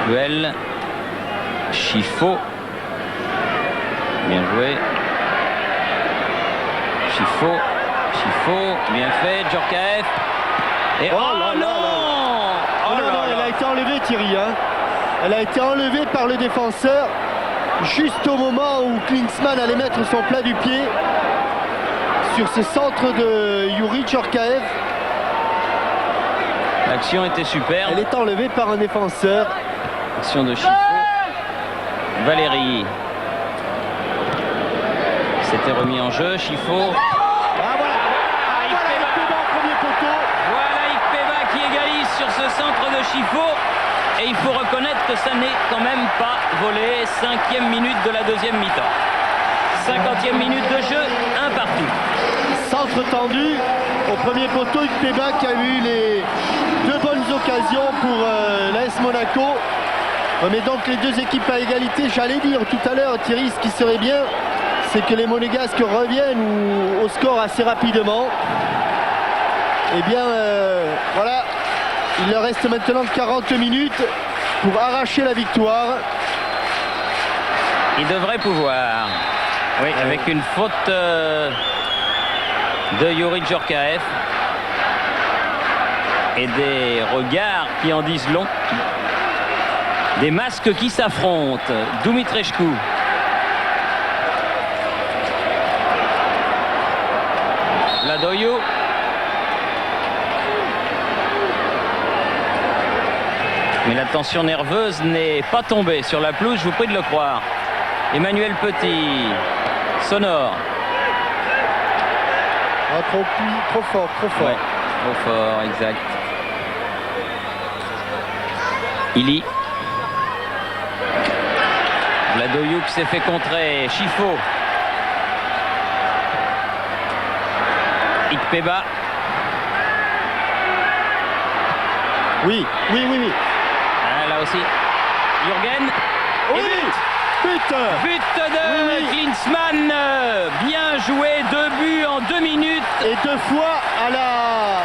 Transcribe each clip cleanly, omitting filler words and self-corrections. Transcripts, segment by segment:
Puel. Chifo. Bien joué. Chifo. Bien fait. Djorkaeff. Et oh non, elle a été enlevée, Thierry. Hein. Elle a été enlevée par le défenseur juste au moment où Klinsmann allait mettre son plat du pied sur ce centre de Youri Djorkaeff. L'action était superbe. Elle est enlevée par un défenseur. Action de Chifo. Valérie. C'était remis en jeu. Chifo. Qui égalise sur ce centre de Chifo, et il faut reconnaître que ça n'est quand même pas volé. 5e minute de la deuxième mi-temps, 50e minute de jeu, un partout. Centre tendu au premier poteau. Ikpeba qui a eu les deux bonnes occasions pour l'AS Monaco. On met donc les deux équipes à égalité. J'allais dire tout à l'heure, Thierry, ce qui serait bien, c'est que les Monégasques reviennent au score assez rapidement. Eh bien, voilà, il leur reste maintenant 40 minutes pour arracher la victoire. Il devrait pouvoir. Oui, avec une faute de Youri Djorkaeff. Et des regards qui en disent long. Des masques qui s'affrontent. Dumitrescu. Ladoyo. Mais la tension nerveuse n'est pas tombée sur la pelouse, je vous prie de le croire. Emmanuel Petit, Sonore. Ah, trop fort. Ouais, trop fort, exact. Ili. Vladoyouk s'est fait contrer. Chifo. Ikpeba. Oui. Là aussi, Jürgen. Oui, But de Klinsmann. Bien joué, 2 buts en 2 minutes. Et 2 fois à la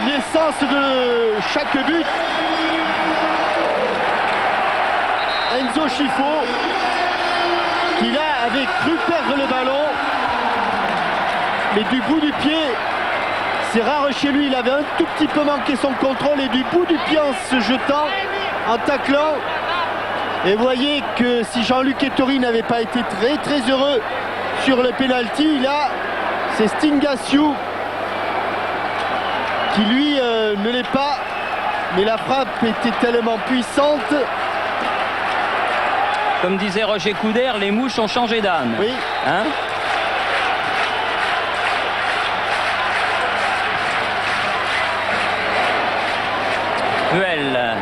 naissance de chaque but. Enzo Chifo, qui là avait cru perdre le ballon, mais du bout du pied. C'est rare chez lui, il avait un tout petit peu manqué son contrôle et du bout du pied en se jetant, en taclant. Et voyez que si Jean-Luc Ettori n'avait pas été très heureux sur le pénalty, là, c'est Stingasiou qui lui ne l'est pas. Mais la frappe était tellement puissante. Comme disait Roger Coudert, les mouches ont changé d'âme. Oui. Hein ? Puel.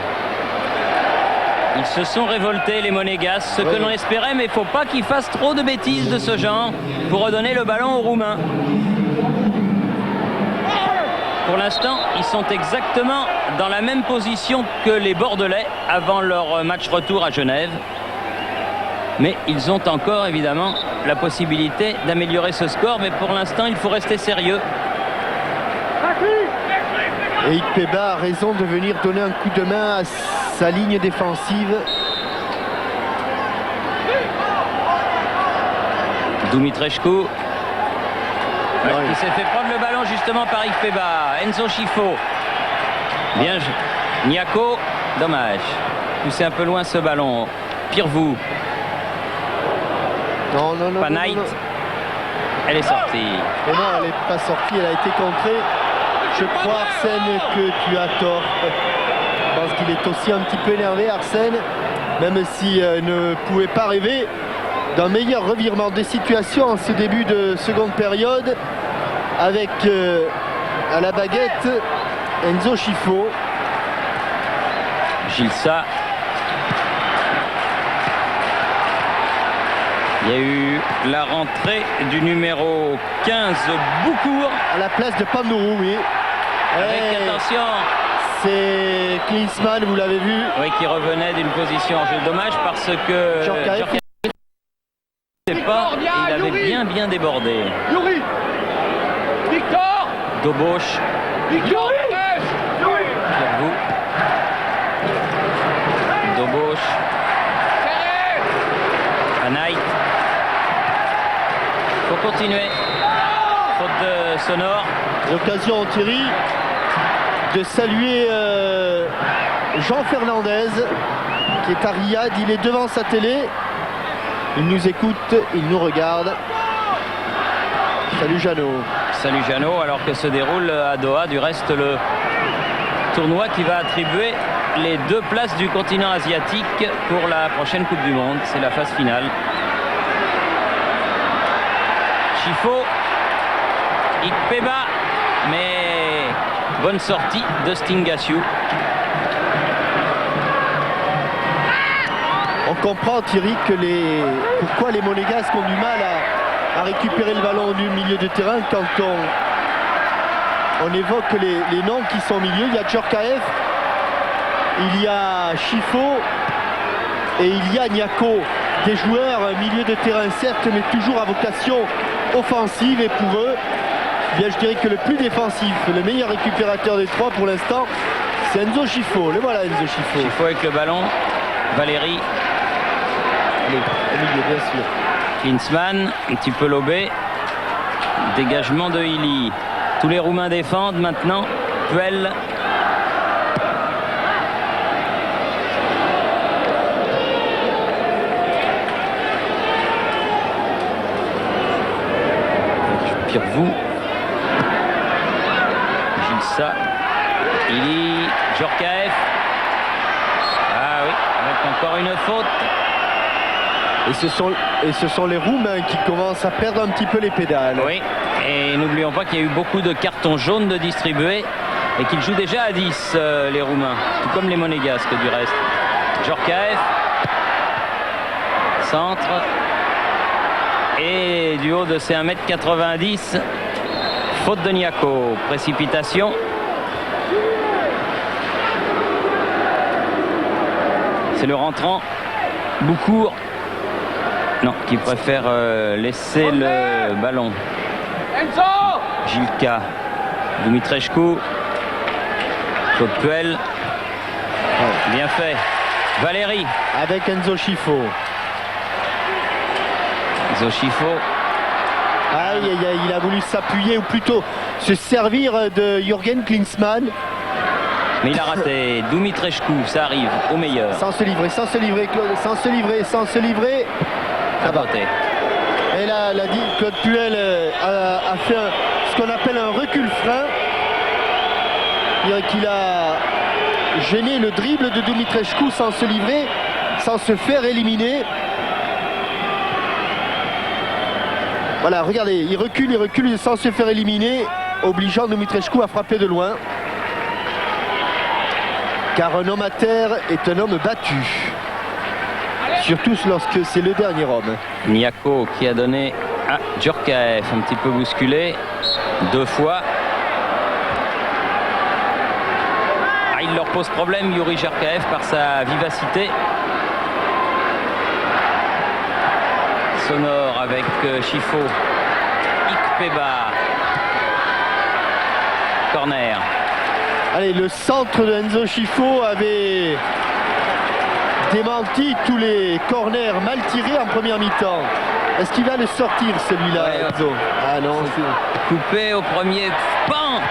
Ils se sont révoltés, les Monégasques, ce que l'on espérait, mais il ne faut pas qu'ils fassent trop de bêtises de ce genre pour redonner le ballon aux Roumains. Pour l'instant, ils sont exactement dans la même position que les Bordelais avant leur match retour à Genève. Mais ils ont encore, évidemment, la possibilité d'améliorer ce score, mais pour l'instant, il faut rester sérieux. Et Ikpeba a raison de venir donner un coup de main à sa ligne défensive. Dumitrescu. Il s'est fait prendre le ballon justement par Ikpeba. Enzo Chifo. Bien. Niako. Dommage. Poussez un peu loin ce ballon. Pirvou. Non. Panait. Elle est sortie. Et non, elle n'est pas sortie, elle a été contrée. Je crois, Arsène, que tu as tort. Je pense qu'il est aussi un petit peu énervé, Arsène, même s'il ne pouvait pas rêver d'un meilleur revirement des situations en ce début de seconde période, avec à la baguette Enzo Chifo. Gilsa. Il y a eu la rentrée du numéro 15, Boucourt. À la place de Pandourou, oui. Avec, attention, c'est Klinsmann, vous l'avez vu. Oui, qui revenait d'une position en jeu. Dommage parce que Djorkaeff ne sait pas, il avait bien débordé. Youri. Victor. Dobosch. Victor. vous. Doboš. Anaït. Faut continuer. Faute de Sonor. L'occasion, Thierry, de saluer Jean Fernandez, qui est à Riyad. Il est devant sa télé. Il nous écoute, il nous regarde. Salut Jeannot. Salut Jeannot, alors que se déroule à Doha, du reste, le tournoi qui va attribuer les 2 places du continent asiatique pour la prochaine Coupe du Monde. C'est la phase finale. Chifo, Ikpeba, mais bonne sortie de Stingasiu. On comprend, Thierry, que pourquoi les Monégasques ont du mal à récupérer le ballon du milieu de terrain quand on évoque les noms qui sont au milieu. Il y a Djorkaeff, il y a Chifo et il y a Niako. Des joueurs milieu de terrain certes, mais toujours à vocation offensive. Et pour eux, eh bien, je dirais que le plus défensif, le meilleur récupérateur des 3 pour l'instant, c'est Enzo Chifo. Le voilà, Enzo Chifo. Chifo avec le ballon. Valérie. Allez, au milieu, bien sûr. Klinsmann, un petit peu lobé. Dégagement de Ili. Tous les Roumains défendent maintenant. Puel. Pirvou. Gilsa. Ili. Djorkaeff. Ah oui, avec encore une faute. Et ce sont les Roumains qui commencent à perdre un petit peu les pédales. Oui, et n'oublions pas qu'il y a eu beaucoup de cartons jaunes de distribués et qu'ils jouent déjà à 10, les Roumains, tout comme les Monégasques du reste. Djorkaeff, centre, et du haut de ses 1m90, faute de Niako, précipitation. C'est le rentrant, Boucourt. Non, qui préfère laisser le ballon. Gilka, Dumitrescu, Claude Puel. Bien fait. Valérie. Avec Enzo Chifo. Enzo Chifo. Aïe, aïe, aïe, il a voulu s'appuyer ou plutôt se servir de Jürgen Klinsmann. Mais il a raté. Dumitrescu, ça arrive au meilleur. Sans se livrer, Claude, sans se livrer. Ça va. Et là, Claude Puel a fait ce qu'on appelle un recul-frein. C'est-à-dire qu'il a gêné le dribble de Dumitrescu sans se livrer, sans se faire éliminer. Voilà, regardez, il recule sans se faire éliminer, obligeant Dumitrescu à frapper de loin. Car un homme à terre est un homme battu. Surtout lorsque c'est le dernier homme. Niako qui a donné à Djorkaeff, un petit peu bousculé, 2 fois. Ah, il leur pose problème, Yuri Djorkaeff, par sa vivacité. Sonor avec Chifo. Ikpeba. Corner. Allez, le centre de Enzo Chifo avait démenti tous les corners mal tirés en première mi-temps. Est-ce qu'il va le sortir celui-là, ouais, Enzo? Ah non, coupé au premier pan.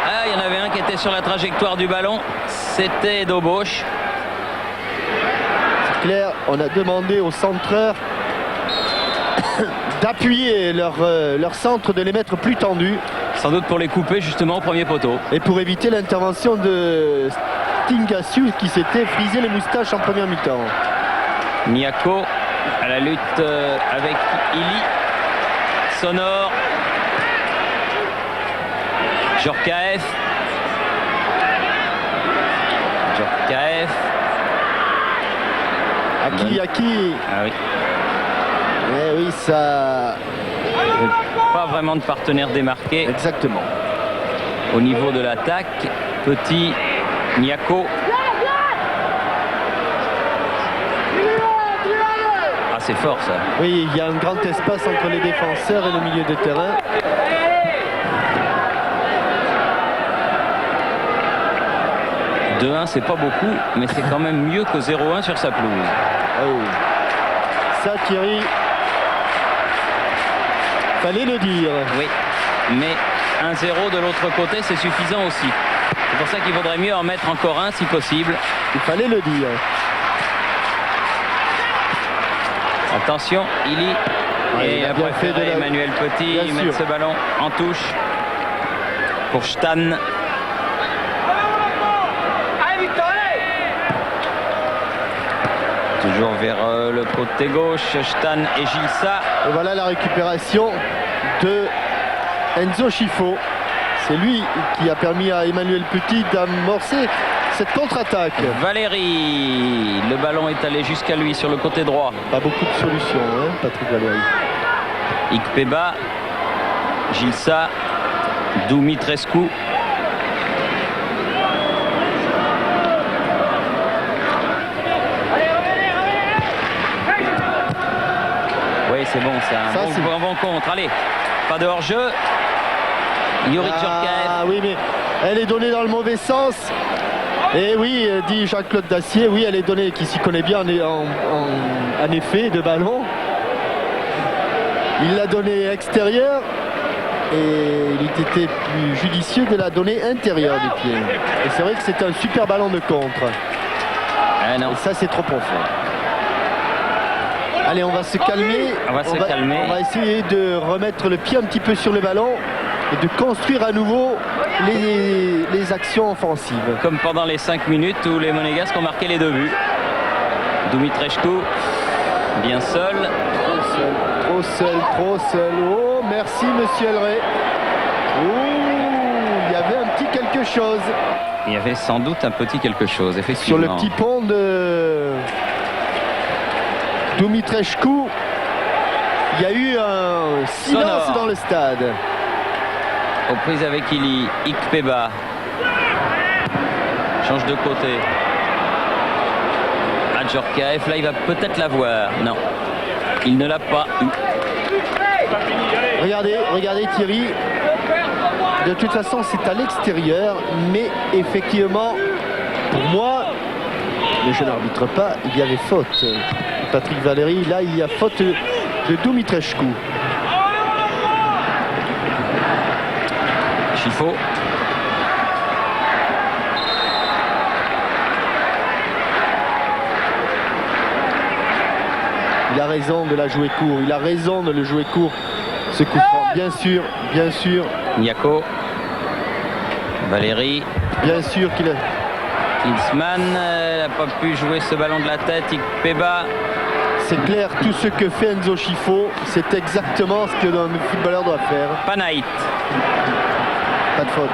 Ah, il y en avait un qui était sur la trajectoire du ballon. C'était Doboš. C'est clair, on a demandé aux centreurs d'appuyer leur centre, de les mettre plus tendus. Sans doute pour les couper justement au premier poteau. Et pour éviter l'intervention de Stingasiu qui s'était frisé les moustaches en première mi-temps. Niako à la lutte avec Ili. Sonor. Djorkaeff. Aki. Ah oui. Eh oui, ça... Pas vraiment de partenaire démarqué. Exactement. Au niveau de l'attaque, petit Niako. Ah, c'est fort ça. Oui, il y a un grand espace entre les défenseurs et le milieu de terrain. 2-1, c'est pas beaucoup, mais c'est quand même mieux que 0-1 sur sa pelouse. Ah oui. Ça, Thierry, fallait le dire. Oui, mais 1-0 de l'autre côté, c'est suffisant aussi. C'est pour ça qu'il vaudrait mieux en mettre encore un si possible. Il fallait le dire. Attention, Illy. Ouais, il et a bien fait de la... Emmanuel Petit mettre ce ballon en touche pour Stan. Toujours vers le côté gauche, Stan et Gilsa. Et voilà la récupération de Enzo Scifo. C'est lui qui a permis à Emmanuel Petit d'amorcer cette contre-attaque. Valéry, le ballon est allé jusqu'à lui sur le côté droit. Pas beaucoup de solutions, hein, Patrick Valéry. Ikpeba, Gilsa, Dumitrescu. Oui, c'est bon, c'est un bon contre. Allez, pas de hors-jeu. Yuri Djorkaeff. Ah oui, mais elle est donnée dans le mauvais sens. Et oui, dit Jean-Claude Dacier, oui, elle est donnée, qui s'y connaît bien en effet de ballon. Il l'a donnée extérieure et il était plus judicieux de la donner intérieure des pieds. Et c'est vrai que c'est un super ballon de contre. Ah non. Et ça, c'est trop profond. Allez, on va se calmer. On va essayer de remettre le pied un petit peu sur le ballon et de construire à nouveau les actions offensives. Comme pendant les 5 minutes où les Monégasques ont marqué les 2 buts. Dumitrescu, bien seul. Trop seul. Oh, merci Monsieur Elray. Oh, il y avait un petit quelque chose. Il y avait sans doute un petit quelque chose, effectivement. Sur le petit pont de Dumitrescu, il y a eu un silence dans le stade. Aux prises avec Illy, Ikpeba. Change de côté. Djorkaeff, là il va peut-être l'avoir. Non, il ne l'a pas eu. Regardez Thierry. De toute façon, c'est à l'extérieur, mais effectivement, pour moi, mais je n'arbitre pas, il y avait faute. Patrick Valéry, là, il y a faute de Dumitrescu. Scifo. Il a raison de la jouer court. Il a raison de le jouer court. Ce coup franc, bien sûr. Niako. Valéry. Bien sûr qu'il a... Klinsmann n'a pas pu jouer ce ballon de la tête. Ikpeba. C'est clair, tout ce que fait Enzo Scifo, c'est exactement ce que un footballeur doit faire. Panait. Pas de faute.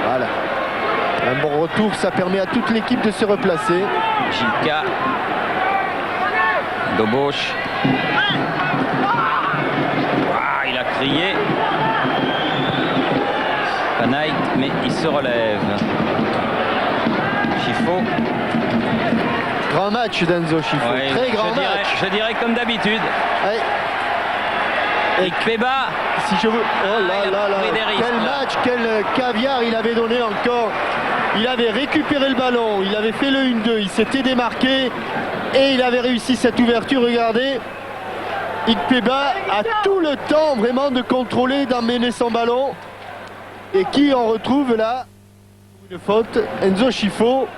Voilà. Un bon retour, ça permet à toute l'équipe de se replacer. Gilka. Dobosch. Ah, il a crié. Panait, mais il se relève. Scifo. Grand match d'Enzo Scifo, Ouais, très grand match. Je dirais comme d'habitude. Ouais. Ikpeba. Si je veux... Oh là, quel match, quel caviar il avait donné encore. Il avait récupéré le ballon, il avait fait le 1-2, il s'était démarqué et il avait réussi cette ouverture. Regardez, Ikpeba a tout le temps vraiment de contrôler, d'emmener son ballon. Et qui on retrouve là? Une faute, Enzo Scifo.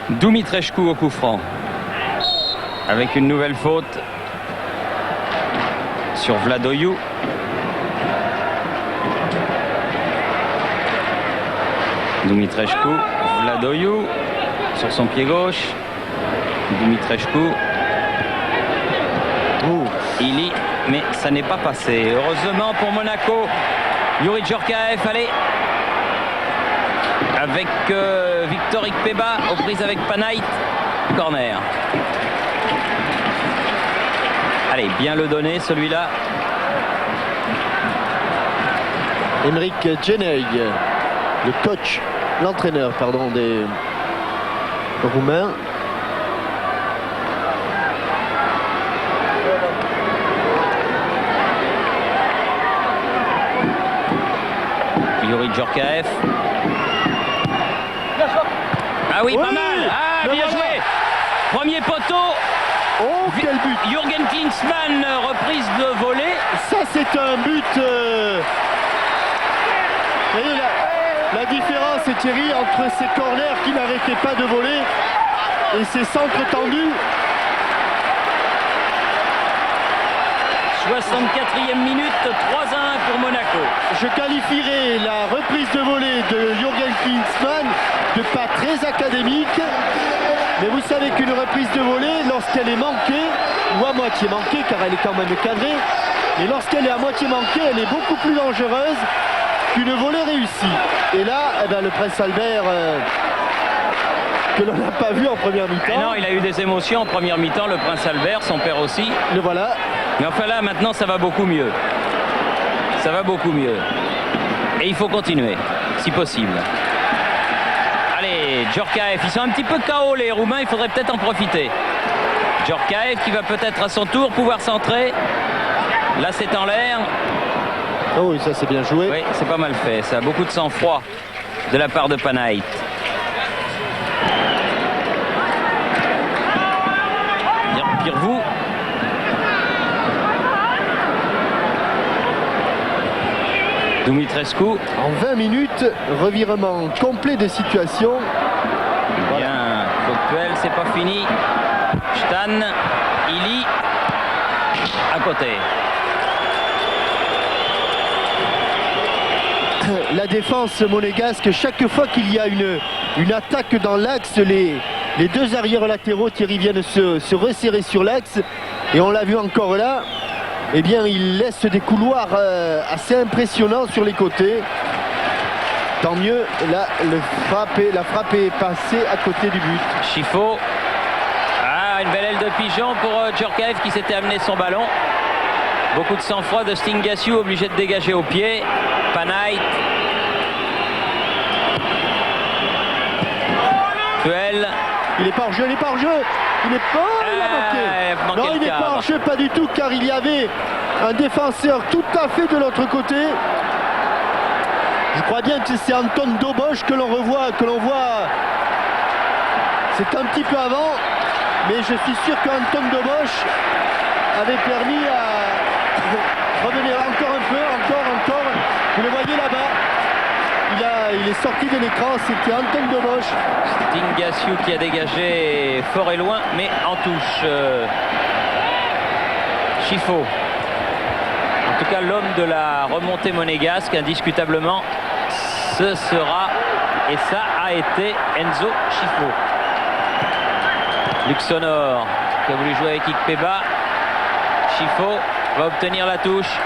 Dumitrescu au coup franc. Avec une nouvelle faute sur Vladoiu. Dumitrescu, Vladoiu sur son pied gauche. Dumitrescu. Illy, mais ça n'est pas passé. Heureusement pour Monaco. Yuri Djorkaeff, allez. Avec Victor Ikpeba aux prises avec Panait. Corner. Allez, bien le donner celui-là. Emeric Jenei, le coach, l'entraîneur, pardon, des Roumains. Yuri Djorkaeff. Ah oui, Oui, pas mal. Ah, le bien voilà. joué. Premier poteau. Oh, quel but! Jürgen Klinsmann, reprise de volée. Ça, c'est un but. Vous voyez, la différence, Thierry, entre ces corners qui n'arrêtaient pas de voler et ces centres tendus. 64e minute, 3-1 pour Monaco. Je qualifierais la reprise de volée de Jürgen Klinsmann de pas très académique. Mais vous savez qu'une reprise de volée, lorsqu'elle est manquée, ou à moitié manquée, car elle est quand même cadrée, et lorsqu'elle est à moitié manquée, elle est beaucoup plus dangereuse qu'une volée réussie. Et là, eh ben, le Prince Albert, que l'on n'a pas vu en première mi-temps. Non, il a eu des émotions en première mi-temps, le Prince Albert, son père aussi. Le voilà. Mais enfin là, maintenant, ça va beaucoup mieux. Ça va beaucoup mieux. Et il faut continuer, si possible. Allez, Djorkaeff, ils sont un petit peu KO les Roumains, il faudrait peut-être en profiter. Djorkaeff qui va peut-être à son tour pouvoir centrer. Là, c'est en l'air. Oh oui, ça c'est bien joué. Oui, c'est pas mal fait. Ça a beaucoup de sang-froid de la part de Panay. Pirvou. Dumitrescu. En 20 minutes, revirement complet de situation. Bien, Coquel, c'est pas fini. Stan, Ili, à côté. La défense monégasque, chaque fois qu'il y a une attaque dans l'axe, les deux arrières latéraux, Thierry, viennent se resserrer sur l'axe. Et on l'a vu encore là. Eh bien, il laisse des couloirs assez impressionnants sur les côtés. Tant mieux, là, la frappe est passée à côté du but. Chifo. Ah, une belle aile de pigeon pour Djorkaeff qui s'était amené son ballon. Beaucoup de sang-froid de Stingaciu, obligé de dégager au pied. Panay. Puel. Il est pas en jeu, il est pas en jeu. Il est pas. Il a manqué. Non, il n'est pas en jeu, pas du tout, car il y avait un défenseur tout à fait de l'autre côté. Je crois bien que c'est Anton Dobosch que l'on voit. C'est un petit peu avant, mais je suis sûr qu'Anton Dobosch avait permis à revenir encore un peu, encore. Vous le voyez là-bas. Il est sorti de l'écran, c'était Anton Dobosch. Stingaciu qui a dégagé fort et loin, mais en touche. Chifo. En tout cas, l'homme de la remontée monégasque, indiscutablement, ce sera, et ça a été Enzo Chifo. Luxonor qui a voulu jouer avec Ikpeba. Chifo va obtenir la touche.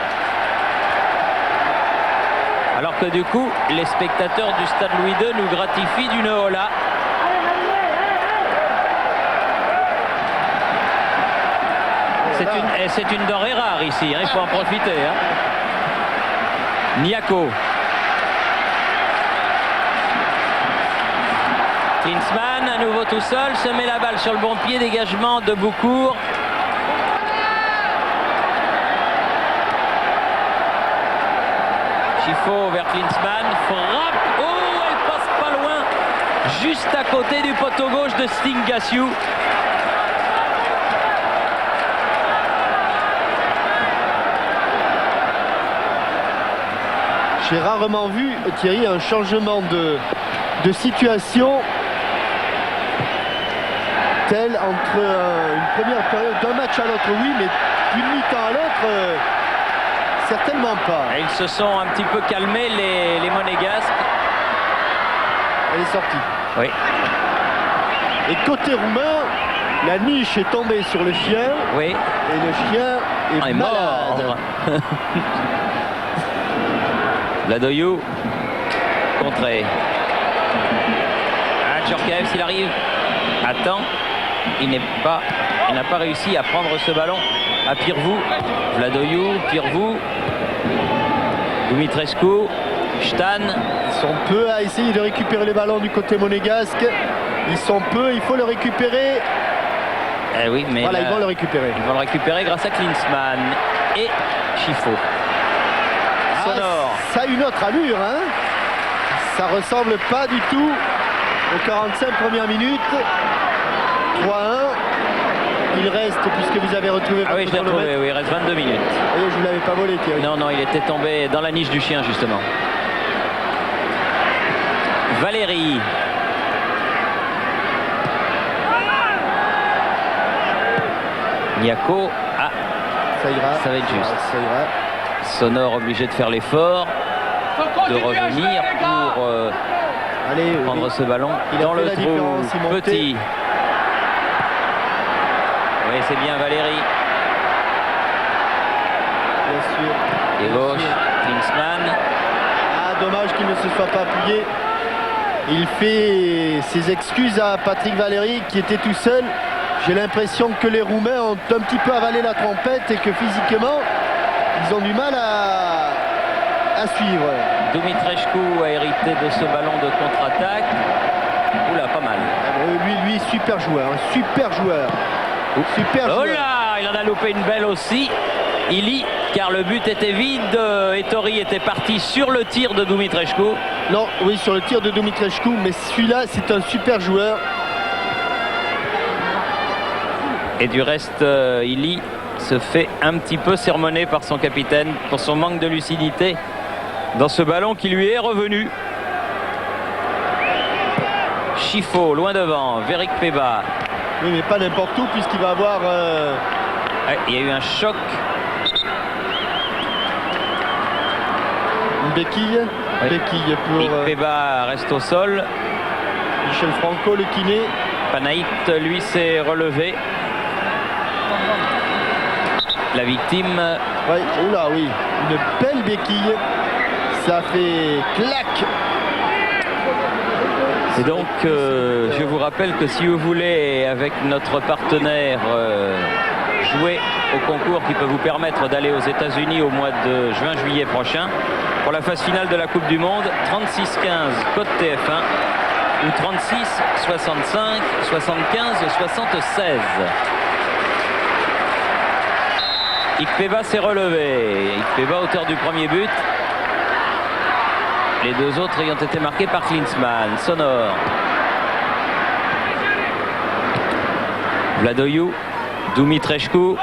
Alors que du coup, les spectateurs du stade Louis II nous gratifient d'une hola. C'est une denrée rare ici, hein, il faut en profiter. Hein. Niako. Klinsmann, à nouveau tout seul, se met la balle sur le bon pied, dégagement de Boucourt. Chifo vers Klinsmann, frappe, oh, elle passe pas loin, juste à côté du poteau gauche de Stingaciu. J'ai rarement vu, Thierry, un changement de situation tel entre une première période d'un match à l'autre, oui, mais d'une mi-temps à l'autre, certainement pas. Et ils se sont un petit peu calmés, les Monégasques. Elle est sortie. Oui. Et côté roumain, la niche est tombée sur le chien. Oui. Et le chien est malade. Mort. Ladoyou, contré. Ah, Djorkaeff, s'il arrive, attend. Il n'a pas réussi à prendre ce ballon à Pirvou. Ladoyou, Pirvou, Dumitrescu, Stan. Ils sont peu à essayer de récupérer les ballons du côté monégasque. Ils sont peu, il faut le récupérer. Eh oui, mais voilà, là, ils vont le récupérer. Ils vont le récupérer grâce à Klinsmann et Chifo. Sonore. Ça a une autre allure, hein. Ça ressemble pas du tout aux 45 premières minutes. 3-1. Il reste, puisque vous avez retrouvé votre Ah oui, je l'ai retrouvé, chronomètre. oui, il reste 22 minutes. Et je ne vous l'avais pas volé, Thierry. Non, non, il était tombé dans la niche du chien, justement. Valérie. Niako. Ah, Ça ira. ça va être juste. Ça ira. Sonore obligé de faire l'effort de revenir pour Allez, prendre ce ballon il a dans fait le la trou. différence, il montait. Petit. Oui, c'est bien Valérie. bien sûr. Et Bien gauche, sûr. Klinsmann. Ah, dommage qu'il ne se soit pas appuyé. Il fait ses excuses à Patrick Valéry qui était tout seul. J'ai l'impression que les Roumains ont un petit peu avalé la trompette et que physiquement, ils ont du mal à suivre. Dumitrescu a hérité de ce ballon de contre-attaque. Oula, pas mal. Lui, super joueur. Super joueur. Super Oh joueur. là, il en a loupé une belle aussi. Ili, car le but était vide. Ettori était parti sur le tir de Dumitrescu. Non, oui, sur le tir de Dumitrescu, mais celui-là, c'est un super joueur. Et du reste, Ili se fait un petit peu sermonner par son capitaine pour son manque de lucidité dans ce ballon qui lui est revenu. Chifo, loin devant, Veric Peba. Oui, mais pas n'importe où, puisqu'il va avoir... Ouais, il y a eu un choc. une béquille. Ouais. Béquille pour Eric Peba reste au sol. Michel Franco, le kiné. Panaït, lui, s'est relevé. La victime. Ouais, oula, oui, une belle béquille. Ça fait clac. Et donc, je vous rappelle que si vous voulez, avec notre partenaire, jouer au concours qui peut vous permettre d'aller aux États-Unis au mois de juin-juillet prochain, pour la phase finale de la Coupe du Monde, 36-15 code TF1 ou 36-65 75-76. Ikpeba s'est relevé. Ikpeba, auteur du premier but. Les deux autres ayant été marqués par Klinsmann. Sonore. Vladoiu. Dumitrescu.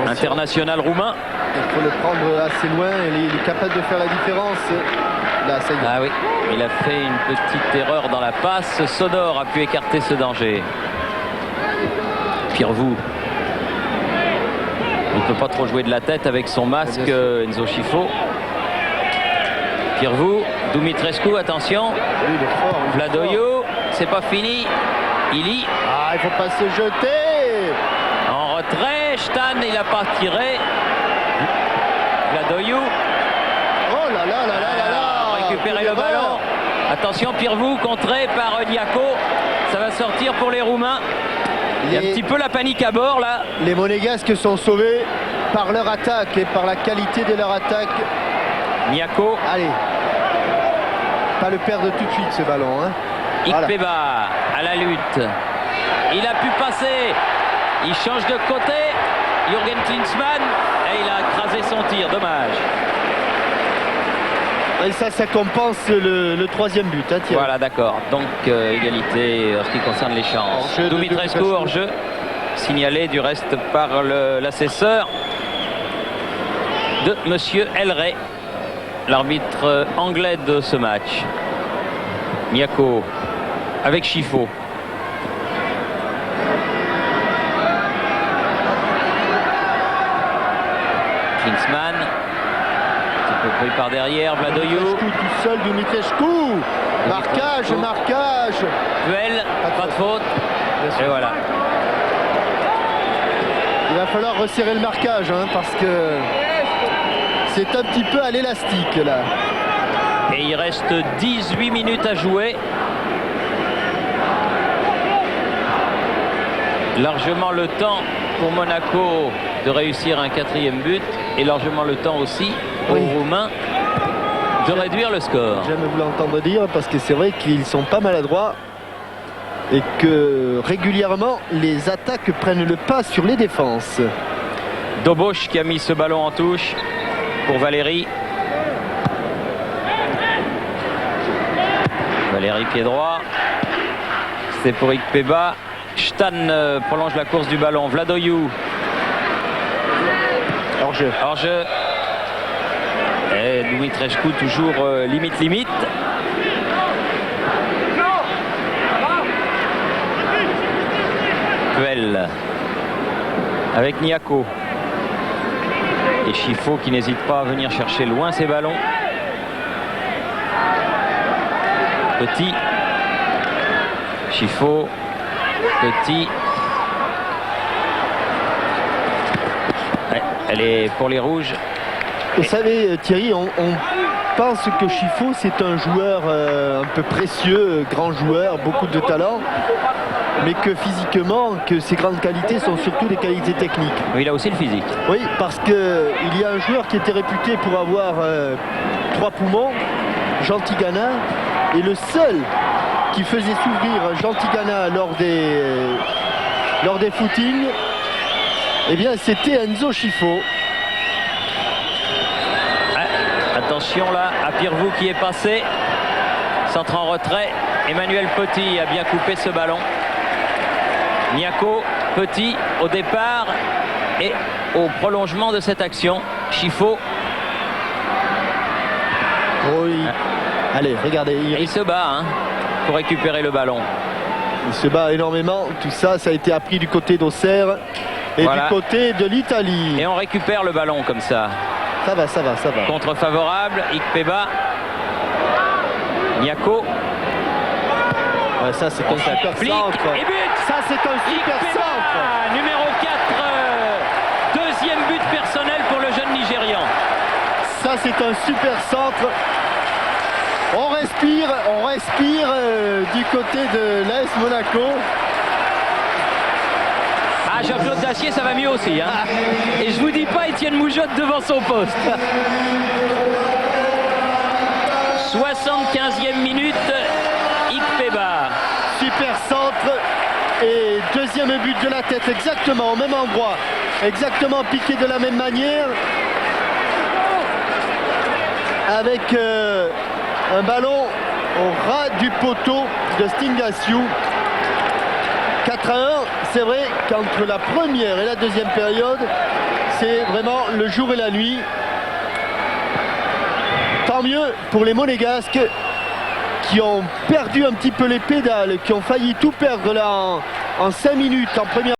International roumain. Il faut le prendre assez loin. Il est capable de faire la différence. Là, ça y est. Ah oui, il a fait une petite erreur dans la passe. Sonore a pu écarter ce danger. Pirvou. Il ne peut pas trop jouer de la tête avec son masque, Enzo Chifo. Pirvou, Dumitrescu, attention. Oui, il est fort, il est Vladoiu, c'est pas fini. Ili, Ah, il faut pas se jeter. en retrait. Stan, il n'a pas tiré. Vladoiu, Oh là là là là là là. récupérer Quelle le ballon. erreur. Attention, Pirvou, contré par Niako. Ça va sortir pour les Roumains. Il y a un petit peu la panique à bord là. Les Monégasques sont sauvés par leur attaque et par la qualité de leur attaque. Niako, Allez. Pas le perdre tout de suite ce ballon. Hein. Voilà. Ikpeba à la lutte. Il a pu passer. Il change de côté. Jürgen Klinsmann. Et il a écrasé son tir. Dommage. Et ça compense le troisième but. Hein, Thierry. Voilà, d'accord. Donc, égalité en ce qui concerne les chances. Hors-jeu de Dumitrescu Dumitrescu. hors jeu. Signalé du reste par l'assesseur de Monsieur Elray, l'arbitre anglais de ce match. Niako avec Chifo. Klinsmann. Un petit peu pris par derrière. Vladoiu. Dumitrescu tout seul, Dumitrescu. Marquage, marquage. Puel. Pas de faute. Bien sûr. Et voilà. Il va falloir resserrer le marquage hein, parce que c'est un petit peu à l'élastique là. Et il reste 18 minutes à jouer. Largement le temps pour Monaco de réussir un quatrième but et largement le temps aussi aux Oui. Roumains de réduire le score. J'aime vous l'entendre dire parce que c'est vrai qu'ils sont pas maladroits et que régulièrement les attaques prennent le pas sur les défenses. Doboš qui a mis ce ballon en touche pour Valérie. Valérie pied droit. C'est pour Ikpeba. Stan prolonge la course du ballon. Vladoyou. Hors-jeu. Hors-jeu. Et Dumitrescu toujours limite. Puel avec Niako. Et Chifo qui n'hésite pas à venir chercher loin ses ballons. Petit. Chifo. Petit. Ouais, elle est pour les rouges. Vous savez, Thierry, on pense que Chifo, c'est un joueur un peu précieux, grand joueur, beaucoup de talent, mais que physiquement, que ses grandes qualités sont surtout des qualités techniques. Oui, il a aussi le physique. Oui, parce qu'il y a un joueur qui était réputé pour avoir 3 poumons, Jean Tigana, et le seul qui faisait s'ouvrir Jean Tigana lors des footings, eh bien c'était Enzo Chifo. Attention là, à Pirvou qui est passé. Centre en retrait. Emmanuel Petit a bien coupé ce ballon. Niako, Petit au départ et au prolongement de cette action. Chifo. Oui. Allez, regardez. Il se bat hein, pour récupérer le ballon. Il se bat énormément. Tout ça, ça a été appris du côté d'Auxerre et du côté de l'Italie. Et on récupère le ballon comme ça. Ça va, ça va, ça va. Contre favorable, Ikpeba. Niako. Ouais, ça c'est un super centre. Et but. Ça c'est un super Ikpeba, centre. numéro 4. Deuxième but personnel pour le jeune Nigérian. Ça c'est un super centre. On respire du côté de l'AS Monaco. Ah, Jean-Claude Dacier, ça va mieux aussi. Hein. Et je vous dis pas Étienne Moujotte devant son poste. 75e minute, Ikpeba. Super centre et deuxième but de la tête, exactement au même endroit. Exactement piqué de la même manière. Avec un ballon au ras du poteau de Stingasiu. 4-1, c'est vrai qu'entre la première et la deuxième période, c'est vraiment le jour et la nuit. Tant mieux pour les Monégasques qui ont perdu un petit peu les pédales, qui ont failli tout perdre là en 5 minutes en première.